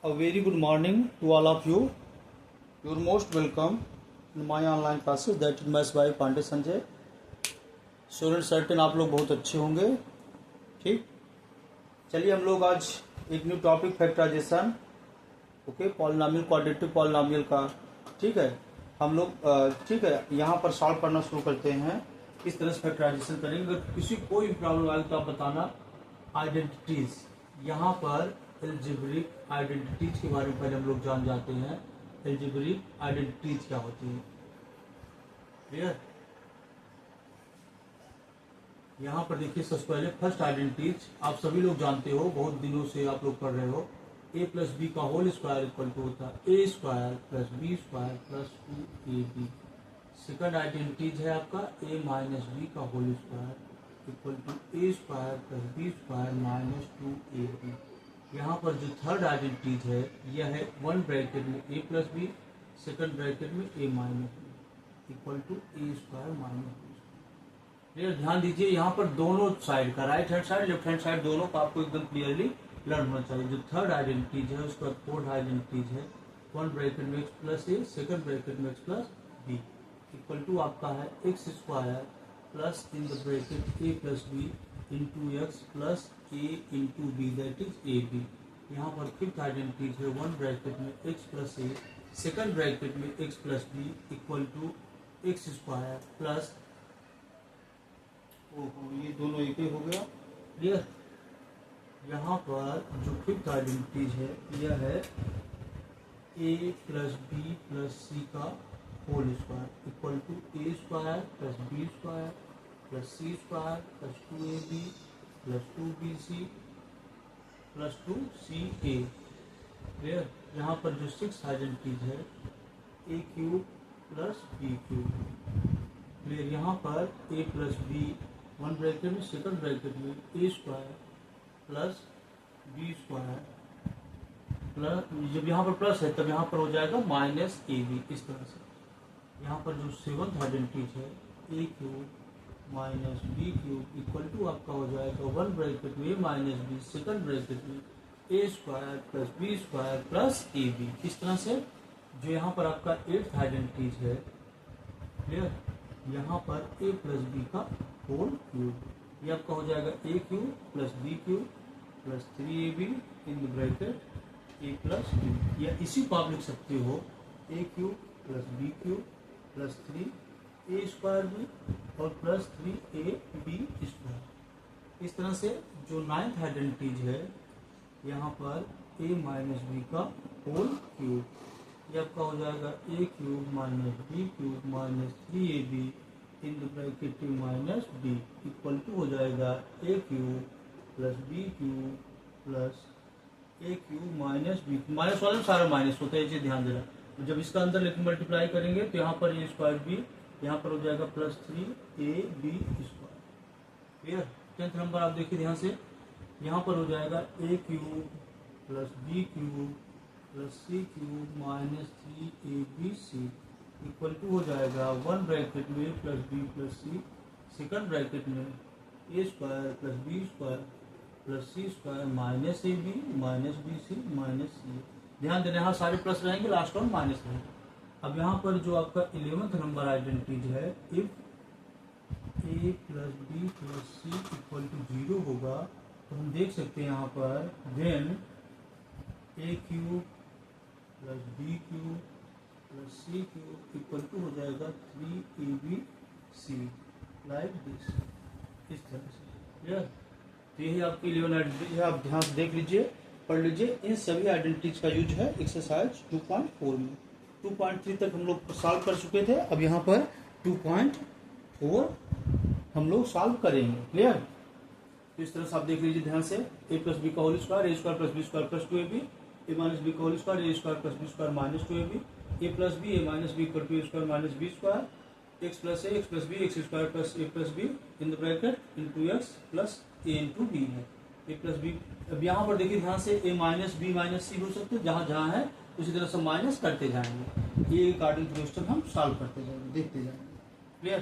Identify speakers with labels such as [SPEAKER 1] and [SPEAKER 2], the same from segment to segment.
[SPEAKER 1] A very good morning to all of you. You are most welcome in my online classes that is Maths by Pandey Sanjay. Student certain आप लोग बहुत अच्छे होंगे. ठीक, चलिए हम लोग आज एक new topic factorization, okay, polynomial quadratic polynomial का. ठीक है, हम लोग ठीक है यहाँ पर सॉल्व करना शुरू करते हैं. किस तरह से फैक्टराइजेशन करेंगे. अगर किसी कोई प्रॉब्लम आए तो आप बताना. आइडेंटिटीज, यहाँ पर एल्जेब्रिक आइडेंटिटीज के बारे में पहले हम लोग जान जाते हैं. एल्जेब्रिक आइडेंटिटीज क्या होती है, क्लियर. यहाँ पर देखिए सबसे पहले फर्स्ट आइडेंटिटीज आप सभी लोग जानते हो, बहुत दिनों से आप लोग पढ़ रहे हो. ए प्लस बी का होल स्क्वायर इक्वल टू होता है a square plus b square plus 2ab. Second identities है आपका ए माइनस बी का whole square equal to a square plus b square minus 2ab. यहाँ पर जो थर्ड आइडेंटिटीज है यह है वन ब्रैकेट में a plus b, second bracket में a minus b equal to a square minus b. ध्यान दीजिए यहाँ पर दोनों साइड का, right hand side left hand side दोनों का आपको एकदम क्लियरली लर्न होना चाहिए. जो थर्ड आइडेंटिटीज है उसका फोर्थ आइडेंटिटीज है वन ब्रैकेट में x plus a, second bracket में x plus b equal to आपका है x square plus in the bracket a plus b into x plus a into b that is a b. यहाँ पर fifth identities है one bracket में x plus a, second bracket में x plus b equal to x square plus, ये दोनों एक ही हो गया, क्लियर. यहाँ पर जो फिफ्थ आइडेंटिटीज है यह है a plus b plus c का whole square equal to a square plus b square plus c square plus 2ab plus 2bc plus 2ca, clear. यहाँ पर जो सिक्स आइडेंटिटीज है a cube plus b cube, clear. यहाँ पर a plus b one bracket में, second bracket में a square plus b square plus, जब यहाँ पर प्लस है तब यहाँ पर हो जाएगा माइनस ए बी. इस तरह से यहाँ पर जो सेवंथ आइडेंटिटीज है a cube minus b cube equal to आपका हो जाएगा वन ब्रैकेट में a minus b, second bracket में a square plus b square plus a b. इस तरह से जो यहाँ पर आपका एट्थ आइडेंटिटीज है, क्लियर, यहाँ पर ए प्लस बी का होल क्यूब, ये आपका हो जाएगा a cube plus b cube plus 3ab in the bracket a plus b. या इसी को आप लिख सकते हो a cube plus b cube plus 3 a square b और प्लस 3ab स्क्वायर. इस तरह से जो नाइन्थ आइडेंटिटीज है यहाँ पर ए माइनस बी का होल क्यूब, ये आपका हो जाएगा a cube minus b cube minus 3ab in the bracket minus b equal to हो जाएगा a cube plus b cube plus a cube minus b. Minus वाले सारा माइनस होता है, ये ध्यान देना. जब इसका अंदर लेकिन मल्टीप्लाई करेंगे तो यहाँ पर ए स्क्वायर बी, यहाँ पर हो जाएगा plus 3ab square, clear. Tenth number आप देखिए ध्यान से, यहाँ पर हो जाएगा a cube plus b cube plus c cube minus 3abc equal to हो जाएगा वन ब्रैकेट में plus b plus c, second bracket में a square plus b square plus c square minus a b minus b c minus c. ध्यान देना यहाँ सारे plus रहेंगे, last one minus रहेगा. अब यहाँ पर जो आपका 11th नंबर आइडेंटिटीज है if a plus b plus c equal to 0 होगा तो हम देख सकते हैं यहाँ पर then a cube plus b cube plus c cube equal to हो जाएगा 3abc लाइक दिस. इस तरह से, क्लियर. तो यही आपकी 11 आइडेंटिटीज है, आप ध्यान से देख लीजिए, पढ़ लीजिए. इन सभी आइडेंटिटीज का यूज है एक्सरसाइज 2.4 में. 2.3 तक हम लोग सॉल्व कर चुके थे, अब यहाँ पर 2.4 हम लोग सॉल्व करेंगे, क्लियर. तो इस तरह से आप देख लीजिए ध्यान से. ए प्लस बी का whole square a square plus b square plus 2ab, a minus b का whole square a square plus b square minus 2ab, a plus b a minus b equal to a square minus b square, x plus a x plus b x square plus a plus b in the bracket into x plus a into b है a plus B. अब यहाँ पर देखिए ध्यान से ए minus b minus सी हो सकते हैं, जहाँ जहाँ है उसी तरह से माइनस करते जाएंगे. ये अकॉर्डिंग टू क्वेश्चन हम सॉल्व करते जाएंगे, देखते जाएंगे, क्लियर.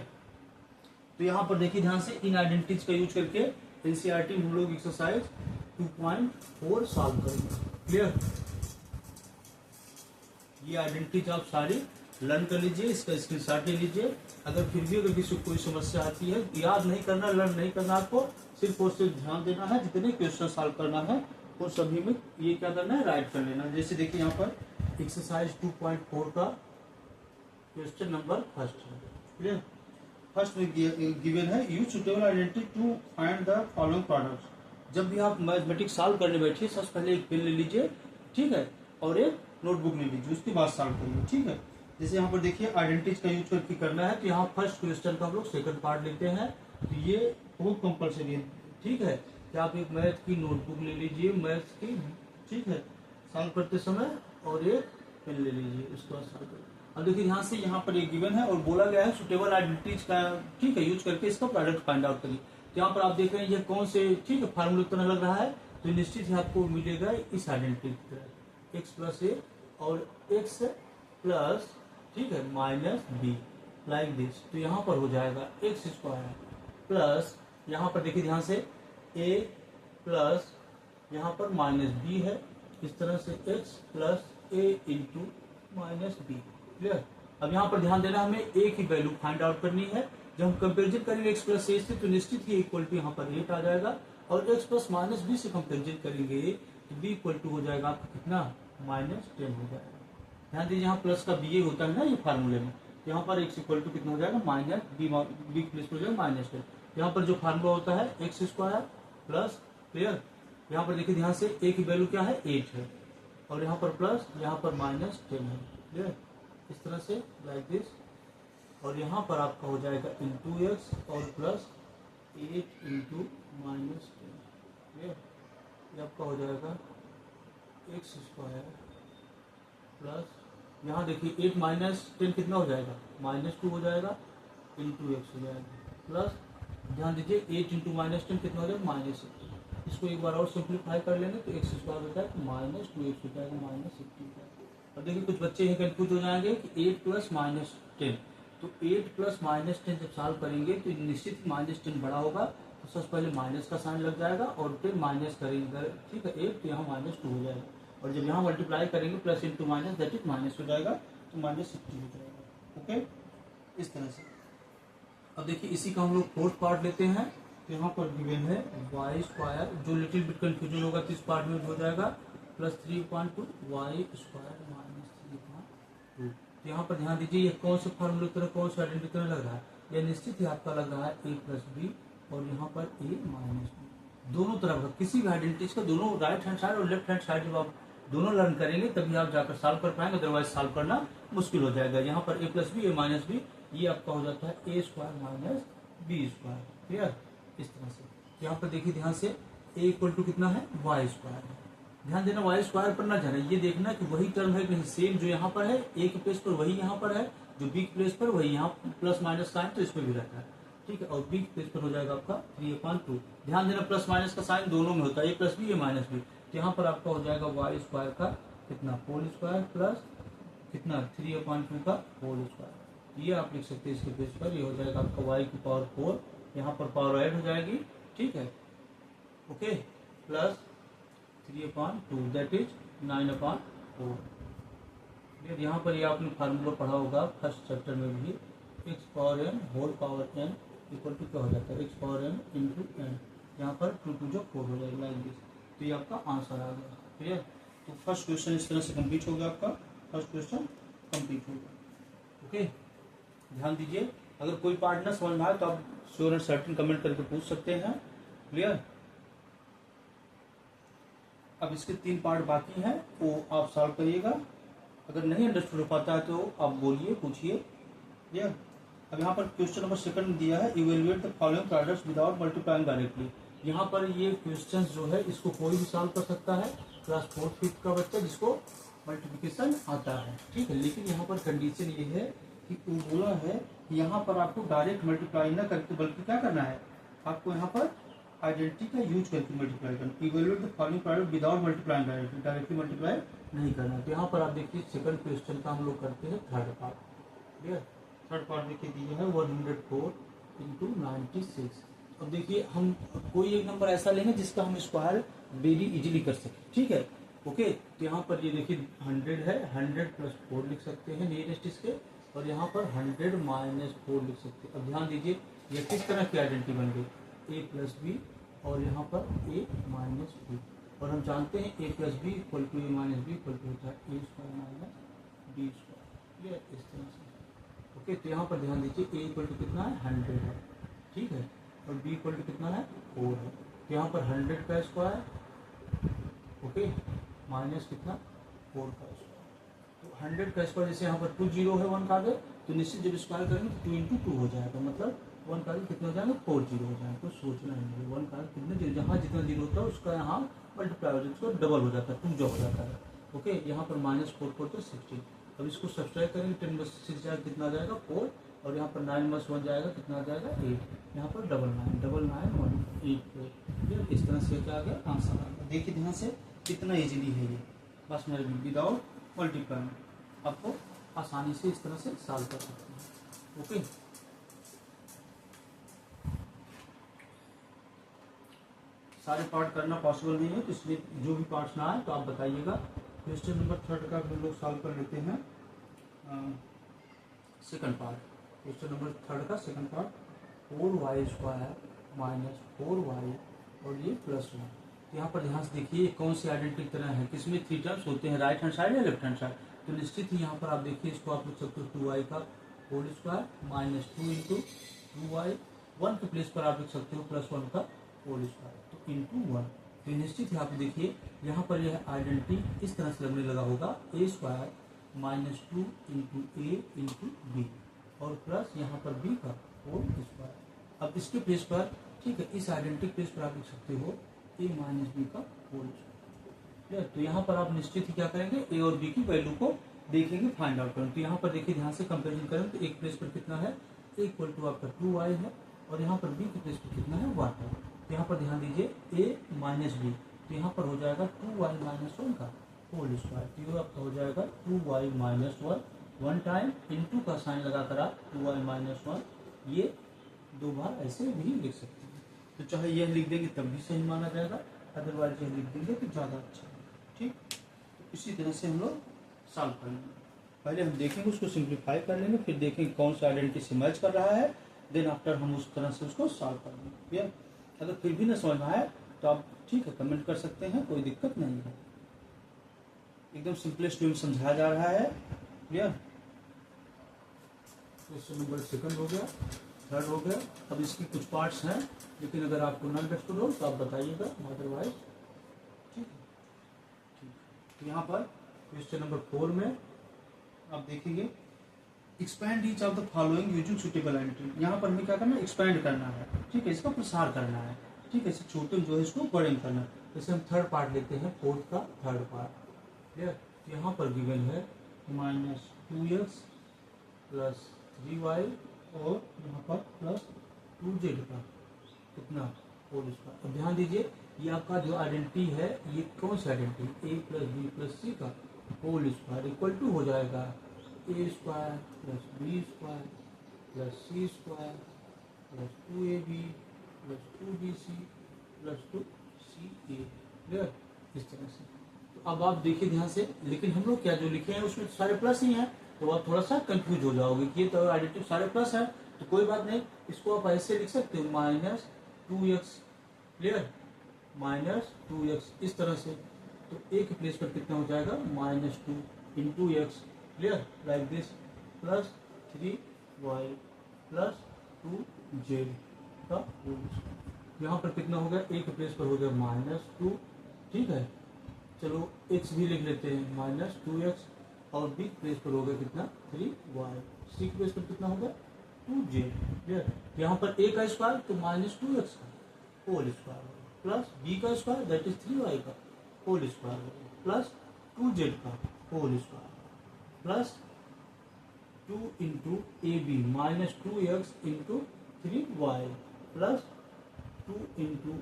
[SPEAKER 1] तो यहाँ पर देखिए ध्यान से इन आइडेंटिटीज का यूज करके एनसीईआरटी हम लोग एक्सरसाइज 2.4 सॉल्व करेंगे, क्लियर. ये आइडेंटिटीज आप सारी लर्न कर लीजिए, इसका स्क्रीनशॉट ले लीजिए। अगर फिर भी अगर किसी को कोई समस्या आती है, याद नहीं करना, लर्न नहीं करना, आपको सिर्फ और सिर्फ ध्यान देना है, जितने क्वेश्चन सॉल्व करना है उन सभी में ये क्या करना है, राइट कर लेना। जैसे देखिए यहाँ पर एक्सरसाइज 2.4 का क्वेश्चन नंबर फर्स्ट है, क्लियर। फर्स्ट में गिवन है use suitable identity to find the following products. जब भी आप मैथमेटिक्स सॉल्व करने बैठिए, सबसे पहले एक पेन ले लीजिए, ठीक है, और एक नोटबुक ले लीजिए, उसके बाद सॉल्व करिए, ठीक है। जैसे यहाँ पर देखिए आइडेंटिटीज का यूज करके करना है, तो यहाँ फर्स्ट क्वेश्चन का हम लोग सेकंड पार्ट लेते हैं, तो ये बहुत कंपल्सरी है, ठीक है, कि आप एक मैथ की नोटबुक ले लीजिए, मैथ्स की, ठीक है, सॉल्व करते समय, और एक पेन ले लीजिए, उसके बाद सॉल्व करिए। अब देखिए ध्यान से, यहाँ पर एक गिवन है और बोला गया है सुटेबल आइडेंटिटीज का, ठीक है, यूज करके इसका प्रोडक्ट फाइंड आउट करिए। तो यहाँ पर आप देख रहे हैं ये कौन से, ठीक है, फार्मूले तरह लग रहा है, तो निश्चित ही आपको मिलेगा इस आइडेंटिटी की तरह, एक्स प्लस ए और एक्स प्लस, ठीक है, माइनस बी, लाइक दिस। तो यहाँ पर हो जाएगा एक्स स्क्वायर प्लस, यहाँ पर देखिए ध्यान से, ए प्लस यहाँ पर माइनस बी है, इस तरह से x plus a into minus B, clear. अब यहाँ पर ध्यान देना, हमें ए की वैल्यू फाइंड आउट करनी है। जब हम कंपेरिजन करेंगे एक्स प्लस ए से, तो निश्चित ही इक्वल टू यहाँ पर 8 आ जाएगा, और एक्स प्लस माइनस बी से कंपेरिजन करेंगे तो बी इक्वल टू हो जाएगा आपका कितना, -10 हो जाएगा। ध्यान दीजिए यहाँ प्लस का बी होता है ना ये फार्मूले में, यहाँ पर एक्स इक्वल टू कितना हो जाएगा, माइनस बी प्लस हो जाएगा -10। यहाँ पर जो फार्मूला होता है एक्स स्क्वायर प्लस, क्लियर। यहाँ पर देखिए ध्यान से, ए की वैल्यू क्या है, 8 है, और यहाँ पर प्लस, यहाँ पर -10 है, क्लियर, इस तरह से, लाइक दिस। और यहाँ पर आपका हो जाएगा इंटू एक्स और प्लस 8 इंटू -10, क्लियर। ये आपका हो जाएगा एक्स स्क्वायर प्लस, यहाँ देखिए 8 -10 कितना हो जाएगा, -2 हो जाएगा, इंटू एक्स हो जाएगा प्लस, ध्यान दीजिए 8 इंटू -10 कितना हो जाएगा, -60। इसको एक बार और सिंप्लीफाई कर लेंगे तो एक्स स्क्वायर होता है -2x हो जाएगा, -60। अब देखिए कुछ बच्चे हैं कंफ्यूज हो जाएंगे कि 8 प्लस -10, तो 8 प्लस -10 जब सॉल्व करेंगे तो निश्चित -10 बड़ा होगा, तो सबसे पहले माइनस का साइन लग जाएगा और फिर माइनस करेंगे, ठीक है, 8 तो यहाँ -2 हो जाएगा, और जब यहाँ मल्टीप्लाई करेंगे plus into minus, that is minus हो जाएगा, तो -60 हो जाएगा, ओके, इस तरह से। अब देखिए इसी का हम लोग फोर्थ पार्ट लेते हैं, तो यहाँ पर गिवन है वाई स्क्वायर, जो लिटिल बिट कंफ्यूजन होगा तो इस पार्ट में हो जाएगा प्लस 3/2 वाई स्क्वायर माइनस 3/2। तो यहाँ पर ध्यान दीजिए, ये कौन से फार्मूले तरह, कौन से आइडेंटिटी तरह लग रहा है, यह निश्चित ही आपका लग रहा है ए प्लस बी, और यहाँ पर ए माइनस बी, दोनों तरफ का किसी भी आइडेंटिटीज का दोनों राइट हैंड साइड और लेफ्ट हैंड साइड जब आप दोनों लर्न करेंगे तभी आप जाकर सॉल्व कर पाएंगे, अदरवाइज सॉल्व करना मुश्किल हो जाएगा। यहाँ पर a plus b, a minus b, ये आपका हो जाता है a square minus b square, clear, इस तरह से। यहाँ पर देखिए ध्यान से, ए इक्वल टू कितना है, वाई स्क्वायर है, ध्यान देना वाई स्क्वायर पर ना जाना, ये देखना कि वही टर्म है कहीं सेम जो यहाँ पर है, ए के प्लेस पर वही यहाँ पर है, जो बी के प्लेस पर वही यहाँ प्लस माइनस साइन तो इसमें भी रहता है, ठीक है, और बी के प्लेस पर हो जाएगा आपका 3/2। ध्यान देना प्लस माइनस का साइन दोनों में होता है, a plus b, a minus B, तो यहाँ पर आपका हो जाएगा वाई स्क्वायर का कितना, होल स्क्वायर प्लस कितना 3/2 का होल स्क्वायर। ये आप लिख सकते हैं इसके बेस पर, ये हो जाएगा आपका वाई की पावर 4, यहाँ पर पावर ऐड हो जाएगी, ठीक है, ओके, प्लस 3/2 दैट इज 9/4। यहाँ पर ये आपने फार्मूला पढ़ा होगा फर्स्ट चैप्टर में भी, x power n whole power n equal to क्या हो जाता है, x power n into n, यहाँ पर 2 2 जो 4 हो जाएगा, लाइक दिस। तो ये आपका आंसर आ गया, क्लियर। तो फर्स्ट क्वेश्चन इस तरह से कंप्लीट हो गया, आपका फर्स्ट क्वेश्चन कंप्लीट हो गया, ओके। ध्यान दीजिए, अगर कोई पार्ट ना समझ में आए तो आप श्योर एंड सर्टेन कमेंट करके पूछ सकते हैं, क्लियर। अब इसके 3 पार्ट बाकी हैं, वो आप सॉल्व करिएगा, अगर नहीं अंडरस्टूड हो पाता है तो आप बोलिए, पूछिए, क्लियर। अब यहाँ पर क्वेश्चन नंबर 2 दिया है, evaluate the following products without multiplying directly. यहाँ पर ये क्वेश्चन जो है इसको कोई भी सॉल्व कर सकता है, क्लास 4th 5th का बच्चा जिसको मल्टीप्लिकेशन आता है, ठीक है। लेकिन यहाँ पर कंडीशन ये है कि वो बोला है यहाँ पर आपको डायरेक्ट मल्टीप्लाई न करके बल्कि क्या करना है, आपको यहाँ पर आइडेंटिटी का यूज करके मल्टीप्लाई करना, evaluate the following product without multiplying directly, directly multiply नहीं करना। तो यहाँ पर आप देखिए सेकंड क्वेश्चन का हम लोग करते हैं third part, clear. Third part देखिए दिया है 104 इंटू 96। अब देखिए हम कोई एक नंबर ऐसा लेंगे जिसका हम स्क्वायर वेरी इजीली कर सकें, ठीक है। ओके, तो यहाँ पर ये देखिए 100 है, 100 प्लस 4 लिख सकते हैं नियरेस्ट इसके, और यहाँ पर 100 माइनस 4 लिख सकते हैं। अब ध्यान दीजिए ये किस तरह की आइडेंटिटी बन गई, a प्लस बी और यहाँ पर a माइनस बी, और हम जानते हैं a plus b equal to a minus b equal to होता है a square minus b square. Clear, इस तरह से। ओके, तो यहाँ पर ध्यान दीजिए a इक्वल टू कितना है 100 है, ठीक है, और b इक्वल टू कितना है 4 है। तो यहाँ पर 100 का स्क्वायर, ओके, माइनस कितना 4 का स्क्वायर। तो 100 का स्क्वायर, जैसे यहाँ पर 2 जीरो है 1 का आगे, तो निश्चित जब स्क्वायर करेंगे तो 2 इंटू 2 हो जाएगा, मतलब 1 का आगे कितना हो जाएगा 4 जीरो हो जाएगा। तो सोचना है 1 का आगे कितने जीरो, जहाँ जितना जीरो होता है उसका यहाँ मल्टीप्लाई हो जाता है, उसका डबल हो जाता है, 2 जो हो जाता है। ओके, यहाँ पर माइनस 4 4 तो 16। अब इसको सब्सट्रैक्ट करेंगे, 10 में 6 जाएगा कितना आ जाएगा 4, और यहाँ पर 9 में 1 जाएगा कितना आ जाएगा 8, यहाँ पर 9 1 8। इस तरह से क्या आ गया आंसर आ गया। देखिए ध्यान से कितना इजीली है ये, बस मेरे विदाउट मल्टीप्लाई आपको आसानी से इस तरह से सॉल्व कर सकते हैं। ओके, सारे पार्ट करना पॉसिबल नहीं है, तो इसलिए जो भी पार्ट्स ना आए तो आप बताइएगा। क्वेश्चन नंबर 3 का हम लोग सॉल्व कर लेते हैं। सेकंड पार्ट, क्वेश्चन नंबर 3 का second part, 4y square minus 4y और ये प्लस 1। यहाँ पर ध्यान से देखिए कौन सी आइडेंटिटी की तरह है, किसमें 3 टर्म्स होते हैं, राइट हैंड साइड या लेफ्ट हैंड साइड। तो निश्चित ही यहाँ पर आप देखिए इसको आप लिख सकते हो 2y का whole square minus 2 into 2y, 1 के प्लेस पर आप लिख सकते हो प्लस 1 का होल स्क्वायर, तो इंटू 1। तो निश्चित ही आप देखिए यहाँ पर यह आइडेंटिटी इस तरह से लगने लगा होगा, a square minus 2 into a into b और प्लस यहाँ पर b का होल स्क्वायर। अब इसके प्लेस पर, ठीक है, इस आइडेंटिटी प्लेस पर आप लिख सकते हो a माइनस बी का होल स्क्वायर। तो यहाँ पर आप निश्चित ही क्या करेंगे, a और b की वैल्यू को देखेंगे, फाइंड आउट करेंगे। तो यहाँ पर देखिए ध्यान से कंपेरिजन करें तो एक प्लेस पर कितना है, a इक्वल टू आपका 2y है, और यहाँ पर b के प्लेस पर कितना है 1 है। तो यहाँ पर ध्यान दीजिए a माइनस बी, तो यहाँ पर हो जाएगा 2y माइनस 1 का होल स्क्वायर। तो ये आपका हो जाएगा 2y माइनस 1, 1 टाइम इंटू का साइन लगाकर आप 2y माइनस 1 ये 2 बार ऐसे भी लिख सकते हैं। तो चाहे यह लिख देंगे तब भी सही माना जाएगा, अदरवाइज यह लिख देंगे तो ज़्यादा अच्छा है। ठीक, तो इसी तरह से हम लोग सॉल्व करेंगे। पहले हम देखेंगे उसको सिंप्लीफाई कर लेंगे, फिर देखेंगे कौन सा आइडेंटिटी से मैच कर रहा है, देन आफ्टर हम उस तरह से उसको सॉल्व कर लेंगे। क्लियर, अगर फिर भी ना समझ में आए तो आप ठीक है कमेंट कर सकते हैं, कोई दिक्कत नहीं है। एकदम सिंपलेस्ट वे में समझाया जा रहा है। क्लियर, क्वेश्चन नंबर सेकंड हो गया, थर्ड हो गया। अब इसकी कुछ पार्ट्स हैं, लेकिन अगर आपको न अंडरस्टूड हो तो आप बताइएगा, अदरवाइज ठीक है। ठीक, तो यहाँ पर क्वेश्चन नंबर 4 में आप देखेंगे expand each of the following using suitable identity. यहाँ पर हमें क्या करना है, एक्सपैंड करना है, ठीक है, इसका प्रसार करना है, ठीक है, इसे छोटे जो है इसको बड़े में करना है। जैसे हम थर्ड पार्ट लेते हैं, 4th का थर्ड पार्ट। क्लियर, यहाँ पर गिवन है माइनस 2x प्लस 3y और यहाँ पर प्लस 2z का कितना होल स्क्वायर। अब ध्यान दीजिए ये आपका जो आइडेंटिटी है, ये कौन सी identity, a plus b plus c का होल स्क्वायर इक्वल टू हो जाएगा a square plus b square plus c square plus 2ab plus 2bc plus 2ca। Clear, इस तरह से। तो अब आप देखिए ध्यान से, लेकिन हम लोग क्या जो लिखे हैं उसमें सारे प्लस ही हैं, तो आप थोड़ा सा कंफ्यूज हो जाओगे कि ये तो आइडेंटिटी सारे प्लस है। तो कोई बात नहीं, इसको आप ऐसे लिख सकते हो minus 2x। Clear, minus 2x इस तरह से। तो a के प्लेस पर कितना हो जाएगा minus 2 into x. Clear, like this, plus 3y plus 2z का होल स्क्वायर। यहाँ पर कितना हो गया, a के प्लेस पर हो गया माइनस 2, ठीक है, चलो x भी लिख लेते हैं माइनस 2x, और b के प्लेस पर हो गया कितना 3y, c के प्लेस पर कितना होगा 2z। क्लियर, यहाँ पर a का स्क्वायर तो माइनस 2x का होल स्क्वायर प्लस b का स्क्वायर दैट इज 3y का होल स्क्वायर प्लस 2z का whole square plus 2 into a b minus 2x into 3y plus 2 into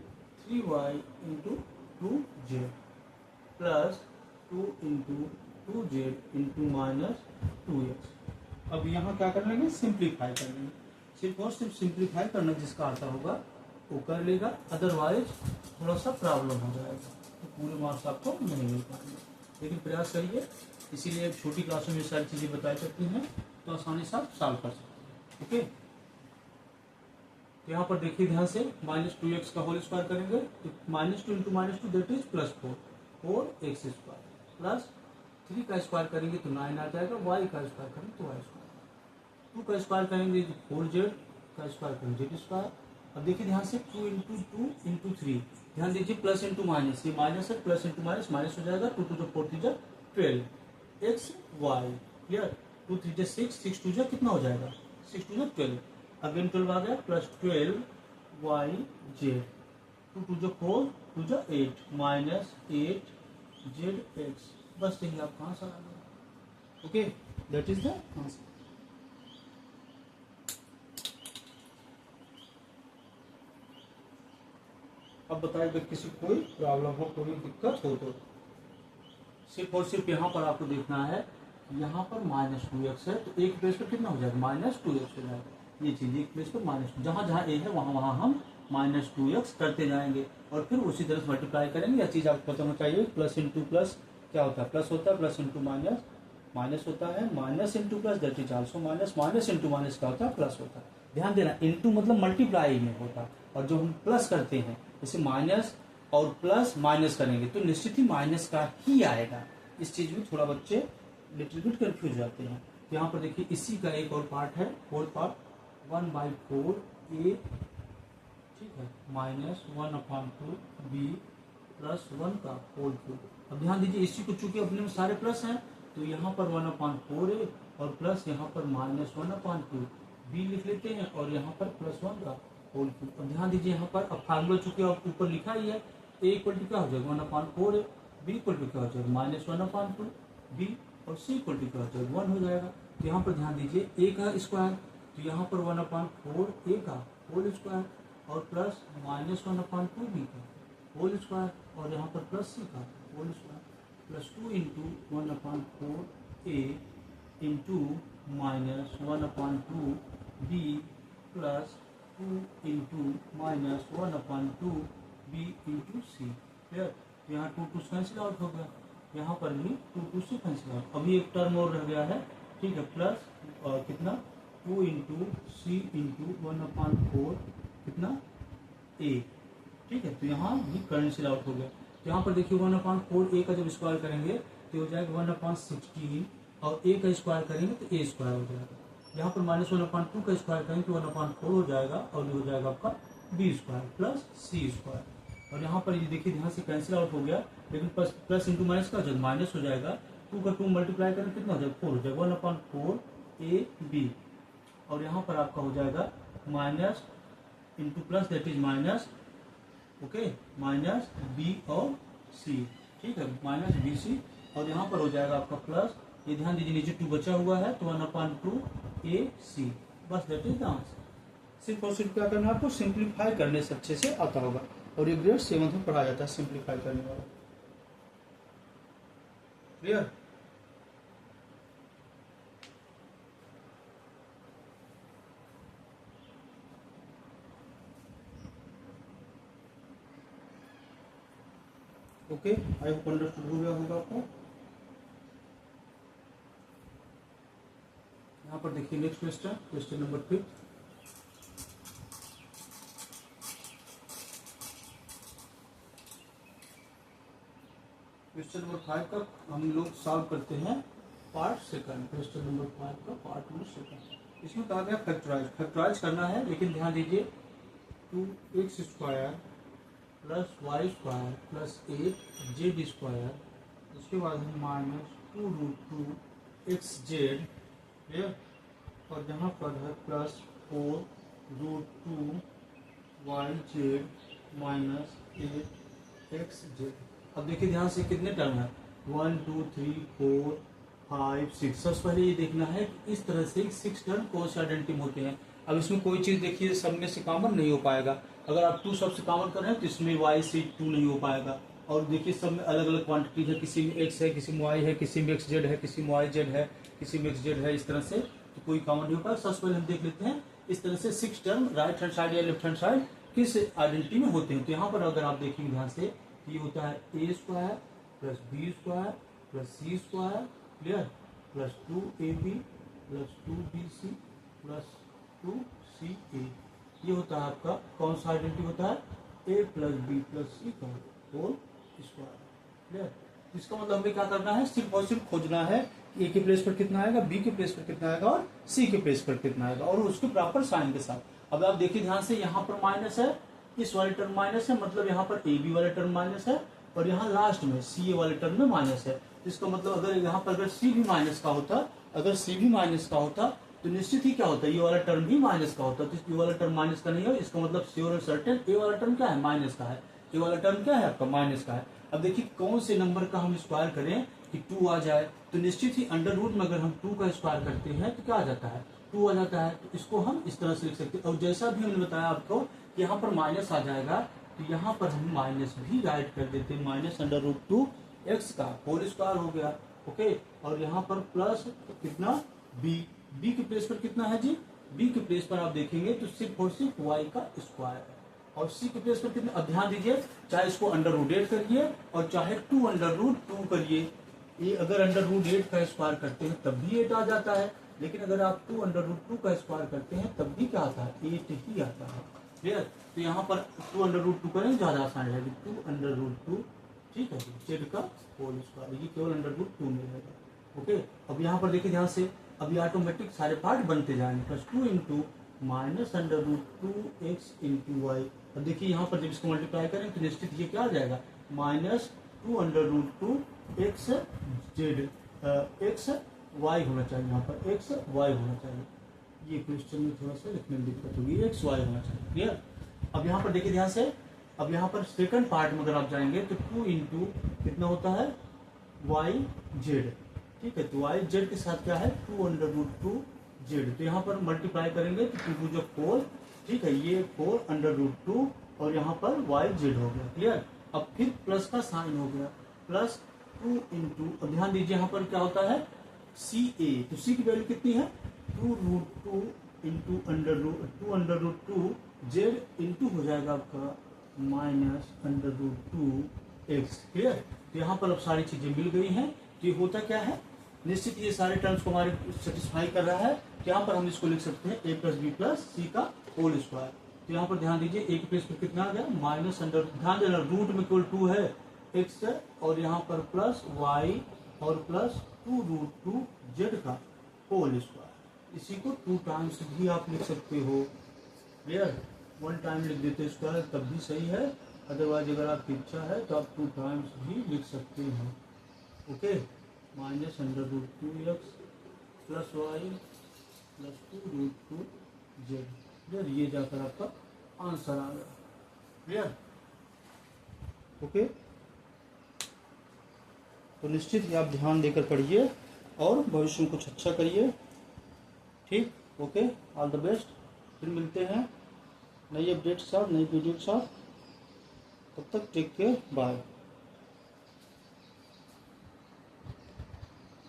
[SPEAKER 1] 3y into 2z plus 2 into 2z into minus 2x। अब यहाँ क्या कर लेंगे, simplify कर लेंगे। सिर्फ और सिर्फ सिंप्लीफाई करना जिसका आता होगा वो कर लेगा, अदरवाइज थोड़ा सा प्रॉब्लम हो जाएगा। तो पूरे मार्क्स आपको नहीं मिल पाएंगे, लेकिन प्रयास करिए। इसीलिए छोटी क्लासों में ये सारी चीज़ें बताई जाती हैं, तो आसानी से आप सॉल्व कर सकते हैं। ओके, तो यहाँ पर देखिए ध्यान से, -2x का होल स्क्वायर करेंगे तो -2 into -2 that is +4, 4x square plus 3 का स्क्वायर करेंगे तो 9 आ जाएगा, y का स्क्वायर करेंगे तो y स्क्वायर, 2 का स्क्वायर करेंगे तो 4z का स्क्वायर करेंगे z स्क्वायर। अब देखिए ध्यान से 2 इंटू 2 इंटू 3, ध्यान दीजिए प्लस इंटू माइनस, ये माइनस है, प्लस इंटू माइनस माइनस हो जाएगा, 2 टू 4 3 12 x y, क्लियर, 2 3 6 6 2 कितना हो जाएगा, 6 2 12, अगेन 12 आ गया, plus 12 y z, 2 2 4 2 8 minus 8 z x, बस यही आपका आंसर आ गया। Okay, that is the answer. अब बताइए अगर किसी कोई प्रॉब्लम हो, कोई दिक्कत हो तो सिर्फ और सिर्फ यहाँ पर आपको देखना है, यहाँ पर -2x है तो एक प्लेस पर कितना हो जाएगा, -2x हो जाएगा, ये चीज एक प्लेस पर -2, जहाँ जहाँ a है वहाँ वहाँ हम -2x करते जाएंगे और फिर उसी तरह से मल्टीप्लाई करेंगे। यह चीज आपको पता होना चाहिए, प्लस इंटू प्लस क्या होता है, प्लस होता है, प्लस इंटू माइनस माइनस होता है, minus into plus that is also minus, minus into minus क्या होता है, प्लस होता है। ध्यान देना, इंटू मतलब मल्टीप्लाई में होता है, और जो हम प्लस करते हैं जैसे माइनस और प्लस माइनस करेंगे तो निश्चित ही माइनस का ही आएगा। इस चीज में थोड़ा बच्चे लिटिल बिट कंफ्यूज जाते हैं। तो यहाँ पर देखिए इसी का एक और पार्ट है, फोर्थ पार्ट 1/4 a, ठीक है, -1/2 b प्लस 1 का होल क्यूब। अब ध्यान दीजिए इसी को चूंकि अपने में सारे प्लस हैं तो यहाँ पर 1/4 है और प्लस यहाँ पर -1/2 b लिख लेते हैं और यहाँ पर +1 का होल क्यूब। अब ध्यान दीजिए यहाँ पर अब फार्मूला चूंकि आप ऊपर लिखा ही है, a इक्वल टू क्या हो जाएगा 1/4 है, b इक्वल टू क्या हो जाएगा -1/2 b और c इक्वल टू क्या हो जाएगा 1 हो जाएगा। तो यहाँ पर ध्यान दीजिए a का स्क्वायर, तो यहाँ पर 1/4 a का होल स्क्वायर और प्लस -1/2 b का होल स्क्वायर और यहाँ पर प्लस c का whole square plus 2 into 1/4 a into -1/2 b plus 2 into -1/2 b into c, clear. यहाँ 2 2 कैंसिल आउट हो गया, यहाँ पर भी 2 2 से कैंसिल आउट, अभी एक टर्म और रह गया है, ठीक है, प्लस कितना 2 इंटू सी इंटू 1/4 कितना a, ठीक है। तो यहाँ भी कैंसिल आउट हो गया। तो यहाँ पर देखिए 1/4 a का जब स्क्वायर करेंगे तो हो जाएगा 1/16 और a का स्क्वायर करेंगे तो a स्क्वायर हो जाएगा। यहाँ पर -1/2 का स्क्वायर करेंगे तो 1/4 हो जाएगा और ये हो जाएगा आपका b square plus c square. और यहाँ पर ये देखिए ध्यान से कैंसिल आउट हो गया, लेकिन प्लस इंटू माइनस का जब माइनस हो जाएगा, 2 का 2 मल्टीप्लाई करें कितना हो जाएगा 4 हो जाएगा, 1/4 a b और यहाँ पर आपका हो जाएगा minus into plus that is minus, okay, minus b और सी, ठीक है, माइनस बी सी और यहाँ पर हो जाएगा आपका प्लस, ये ध्यान दीजिए नीचे 2 बचा हुआ है तो 1/2 ए सी, बस दैट इज द आंसर। सिर्फ और सिर्फ क्या करना है आपको, सिंप्लीफाई करने से अच्छे से आता होगा और ये ग्रेड 7 में पढ़ाया जाता है सिंप्लीफाई करने वाला, clear. Okay, I hope understood हो गया होगा आपको। यहाँ पर देखिए next question, question number 5। Question number 5 का हम लोग सॉल्व करते हैं पार्ट सेकंड, क्वेश्चन नंबर 5 का पार्ट नंबर सेकंड। इसमें कहा गया फैक्टराइज, फैक्टराइज करना है, लेकिन ध्यान दीजिए 2x square plus y square plus 8z square, उसके बाद -2√2xz, और यहाँ पर है प्लस 4√2yz माइनस 8xz। अब देखिए ध्यान से कितने टर्म है, 1 2 3 4 5 6। सबसे पहले ये देखना है कि इस तरह से 6 टर्म कोइंसिडेंट होते हैं। अब इसमें कोई चीज देखिए सब में से कॉमन नहीं हो पाएगा, अगर आप 2 सबसे कॉमन कर रहे हैं तो इसमें y से 2 नहीं हो पाएगा। और देखिए सब में अलग अलग क्वांटिटी है, किसी में x है, किसी में y है, किसी में xz है, किसी में yz है, किसी में xz है, इस तरह से तो कोई कॉमन नहीं हो पाएगा। सबसे पहले हम देख लेते हैं इस तरह से 6 टर्म राइट हैंड साइड या लेफ्ट हैंड साइड किस आइडेंटिटी में होते हैं। तो यहाँ पर अगर आप देखेंगे ध्यान से तो ये होता है a square plus b square plus c square, clear, plus 2ab plus 2bc plus 2ca। ये होता है आपका कौन सा आइडेंटिटी होता है, a plus b plus c का होल स्क्वायर, क्लियर। इसका मतलब हमें क्या करना है, सिर्फ और सिर्फ खोजना है ए के प्लेस पर कितना आएगा, बी के प्लेस पर कितना आएगा और सी के प्लेस पर कितना आएगा, और उसके प्रॉपर साइन के साथ। अब आप देखिए ध्यान से, यहाँ पर माइनस है, इस वाले टर्म माइनस है, मतलब यहाँ पर ए बी वाले टर्म माइनस है, और यहाँ लास्ट में सी ए वाले टर्म में माइनस है। इसका मतलब अगर यहाँ पर अगर सी भी माइनस का होता, अगर सी भी माइनस का होता तो निश्चित ही क्या होता है, ये वाला टर्म भी माइनस का होता। तो ये वाला टर्म माइनस का नहीं है, इसका मतलब श्योर और सर्टेन ए वाला टर्म क्या है, माइनस का है। ये वाला टर्म क्या है आपका, माइनस का है। अब देखिए कौन से नंबर का हम स्क्वायर करें कि 2 आ जाए, तो निश्चित ही अंडर रूट में अगर हम 2 का स्क्वायर करते हैं तो क्या आ जाता है, 2 आ जाता है। तो इसको हम इस तरह से लिख सकते हैं। और जैसा भी हमने बताया आपको कि यहाँ पर माइनस आ जाएगा, तो यहाँ पर हम माइनस भी राइट कर देते हैं, माइनस अंडर रूट 2 एक्स का होल स्क्वायर हो गया, ओके। और यहाँ पर प्लस कितना, बी के प्लेस पर कितना है जी, बी के प्लेस पर आप देखेंगे तो सिर्फ और सिर्फ वाई का स्क्वायर है। और सी के प्लेस पर कितना, अब ध्यान दीजिए, चाहे इसको अंडर रूट 8 करिए और चाहे 2 अंडर रूट 2 करिए, ये अगर अंडर रूट 8 का स्क्वायर करते हैं तब भी 8 आ जाता है, लेकिन अगर आप 2 अंडर रूट 2 का स्क्वायर करते हैं तब भी क्या आता है, 8 ही आता है, क्लियर। तो यहाँ पर 2 अंडर रूट 2 करें ज्यादा आसान रहेगी, 2 अंडर रूट 2, ठीक है, जेड का होल स्क्वायर, ये केवल अंडर रूट 2 में रहेगा, ओके। अब यहाँ पर देखिए ध्यान से, अब ये ऑटोमेटिक सारे पार्ट बनते जाएंगे, plus 2 into minus under root 2 x into y. अब देखिए यहाँ पर जब इसको मल्टीप्लाई करें तो निश्चित ये क्या आ जाएगा, minus 2 under root 2 x z, x y होना चाहिए, यहाँ पर एक्स वाई होना चाहिए। ये क्वेश्चन में थोड़ा सा लिखने में दिक्कत होगी, एक्स वाई होना चाहिए, क्लियर। अब यहाँ पर देखिए ध्यान से, अब यहाँ पर सेकंड पार्ट में अगर आप जाएंगे तो 2 इंटू कितना होता है, वाई जेड, ठीक है। तो वाई जेड के साथ क्या है, 2 अंडर रूट 2 जेड। तो यहाँ पर मल्टीप्लाई करेंगे तो 2 जो 4, ठीक है, ये 4 अंडर रूट 2 और यहाँ पर वाई जेड हो गया, क्लियर। अब फिर प्लस का साइन हो गया, प्लस 2 इंटू, अब ध्यान दीजिए यहाँ पर क्या होता है, सी ए, तो सी की वैल्यू कितनी है, 2 root 2 into under root 2 z into हो जाएगा आपका minus under root 2 x, clear. तो यहाँ पर अब सारी चीजें मिल गई हैं। तो ये होता क्या है, निश्चित ये सारे टर्म्स को हमारे सेटिस्फाई कर रहा है। तो यहाँ पर हम इसको लिख सकते हैं ए प्लस बी प्लस सी का होल स्क्वायर। तो यहाँ पर ध्यान दीजिए, ए के प्लेस पर कितना आ गया, माइनस अंडर, ध्यान देना रूट में केवल 2 है, एक्स है, और यहाँ पर प्लस वाई और प्लस 2 रूट 2 जेड का होल स्क्वायर। इसी को 2 टाइम्स भी आप लिख सकते हो, क्लियर। 1 टाइम लिख देते स्क्वायर तब भी सही है, अदरवाइज अगर आपकी इच्छा है तो आप 2 टाइम्स भी लिख सकते हैं, okay. Minus under root 2 x plus y plus 2 root 2 z, clear. ये जाकर आपका आंसर आ गया, क्लियर, ओके। तो निश्चित ही आप ध्यान देकर पढ़िए और भविष्य में कुछ अच्छा करिए, ठीक, ओके। All the best. फिर मिलते हैं नई अपडेट के साथ, नई वीडियो के साथ, तब तक टेक केयर, बाय।